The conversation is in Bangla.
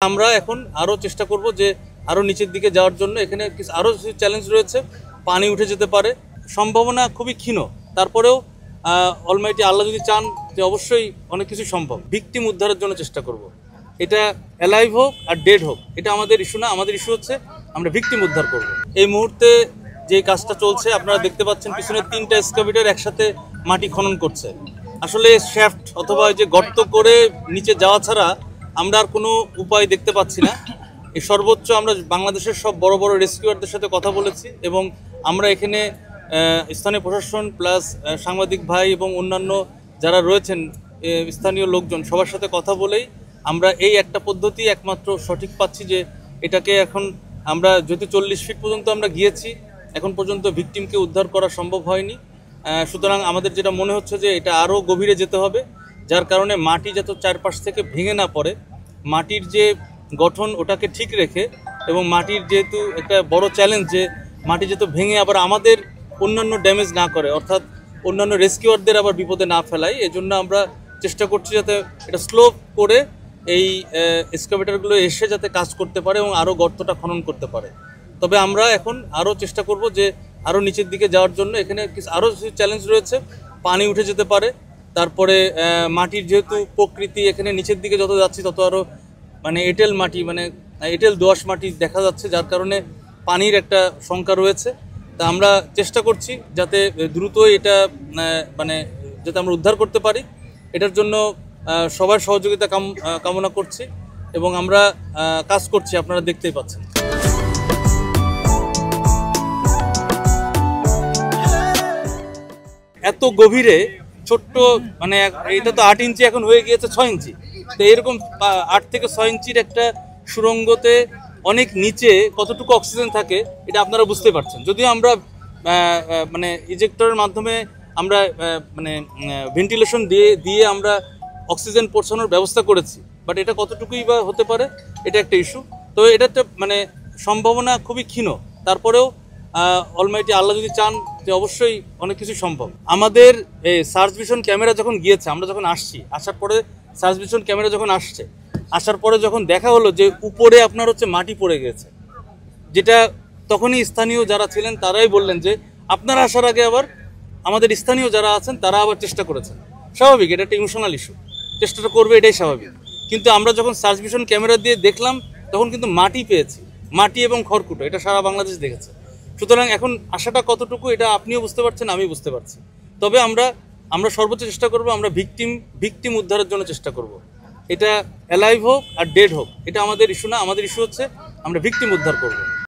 আমরা এখন আরো চেষ্টা করব যে আরো নিচের দিকে যাওয়ার জন্য। এখানে আরো চ্যালেঞ্জ রয়েছে, পানি উঠে যেতে পারে, সম্ভাবনা খুবই ক্ষীণ। তারপরেও অলমাইটি আল্লাহ যদি চান যে অবশ্যই অনেক কিছু সম্ভব। ভিকটিম উদ্ধারের জন্য চেষ্টা করব। এটা অ্যালাইভ হোক আর ডেড হোক, এটা আমাদের ইস্যু না। আমাদের ইস্যু হচ্ছে আমরা ভিকটিম উদ্ধার করব। এই মুহূর্তে যে কাজটা চলছে আপনারা দেখতে পাচ্ছেন, পিছনে 3টা এক্সকাভেটর একসাথে মাটি খনন করছে। আসলে শ্যাফট অথবা যে গর্ত করে নিচে যাওয়া ছাড়া আমরা আর কোনো উপায় দেখতে পাচ্ছি না। এই সর্বোচ্চ আমরা বাংলাদেশের সব বড় বড় রেস্কিউয়ারদের সাথে কথা বলেছি এবং আমরা এখানে স্থানীয় প্রশাসন প্লাস সাংবাদিক ভাই এবং অন্যান্য যারা রয়েছেন স্থানীয় লোকজন সবার সাথে কথা বলেই আমরা এই একটা পদ্ধতি একমাত্র সঠিক পাচ্ছি যে এটাকে এখন আমরা যদি 40 ফিট পর্যন্ত আমরা গিয়েছি, এখন পর্যন্ত ভিকটিমকে উদ্ধার করা সম্ভব হয়নি। সুতরাং আমাদের যেটা মনে হচ্ছে যে এটা আরও গভীরে যেতে হবে, যার কারণে মাটি যাতে চারপাশ থেকে ভেঙে না পড়ে, মাটির যে গঠন ওটাকে ঠিক রেখে, এবং মাটির যেহেতু একটা বড় চ্যালেঞ্জ যে মাটি যেহেতু ভেঙে আবার আমাদের অন্যান্য ড্যামেজ না করে, অর্থাৎ অন্যান্য রেস্কিউয়ারদের আবার বিপদে না ফেলায়, এজন্য আমরা চেষ্টা করছি যাতে এটা স্লো করে এই এক্সকাভেটরগুলো এসে যাতে কাজ করতে পারে এবং আরও গর্তটা খনন করতে পারে। তবে আমরা এখন আরও চেষ্টা করব যে আরও নিচের দিকে যাওয়ার জন্য। এখানে আরও চ্যালেঞ্জ রয়েছে, পানি উঠে যেতে পারে, তারপরে মাটির যেহেতু প্রকৃতি এখানে নিচের দিকে যত যাচ্ছি তত আরও এঁটেল মাটি, এঁটেল দোআঁশ মাটি দেখা যাচ্ছে, যার কারণে পানির একটা শঙ্কা রয়েছে। তা আমরা চেষ্টা করছি যাতে দ্রুতই এটা যাতে আমরা উদ্ধার করতে পারি। এটার জন্য সবার সহযোগিতা কামনা করছি এবং আমরা কাজ করছি, আপনারা দেখতেই পাচ্ছেন। এত গভীরে ছোট্ট এটা তো 8 ইঞ্চি এখন হয়ে গিয়েছে 6 ইঞ্চি, তো এরকম 8 থেকে 6 ইঞ্চির একটা সুড়ঙ্গতে অনেক নিচে কতটুকু অক্সিজেন থাকে এটা আপনারা বুঝতে পারছেন। যদিও আমরা ইজেক্টরের মাধ্যমে আমরা ভেন্টিলেশন দিয়ে আমরা অক্সিজেন পৌঁছানোর ব্যবস্থা করেছি, বাট এটা কতটুকুই বা হতে পারে এটা একটা ইস্যু। তো এটা তো সম্ভাবনা খুবই ক্ষীণ। তারপরেও অলমাইটি আল্লাহ যদি চান যে অবশ্যই অনেক কিছু সম্ভব। আমাদের এই সার্চ ভিশন ক্যামেরা যখন গিয়েছে, আমরা যখন আসার পরে সার্চ ভিশন ক্যামেরা যখন আসার পরে যখন দেখা হলো যে উপরে আপনার মাটি পড়ে গেছে, যেটা তখনই স্থানীয় যারা ছিলেন তারাই বললেন যে আপনারা আসার আগে আবার আমাদের স্থানীয় যারা আছেন তারা আবার চেষ্টা করেছেন। স্বাভাবিক, এটা একটা ইমোশনাল ইস্যু, চেষ্টাটা করবে এটাই স্বাভাবিক। কিন্তু আমরা যখন সার্চ ভিশন ক্যামেরা দিয়ে দেখলাম তখন কিন্তু মাটি পেয়েছি, মাটি এবং খড়কুটো, এটা সারা বাংলাদেশ দেখেছে। সুতরাং এখন আশাটা কতটুকু এটা আপনিও বুঝতে পারছেন, আমি বুঝতে পারছি। তবে আমরা সর্বোচ্চ চেষ্টা করব, আমরা ভিকটিম উদ্ধারের জন্য চেষ্টা করব। এটা অ্যালাইভ হোক আর ডেড হোক, এটা আমাদের ইস্যু না। আমাদের ইস্যু হচ্ছে আমরা ভিকটিম উদ্ধার করব।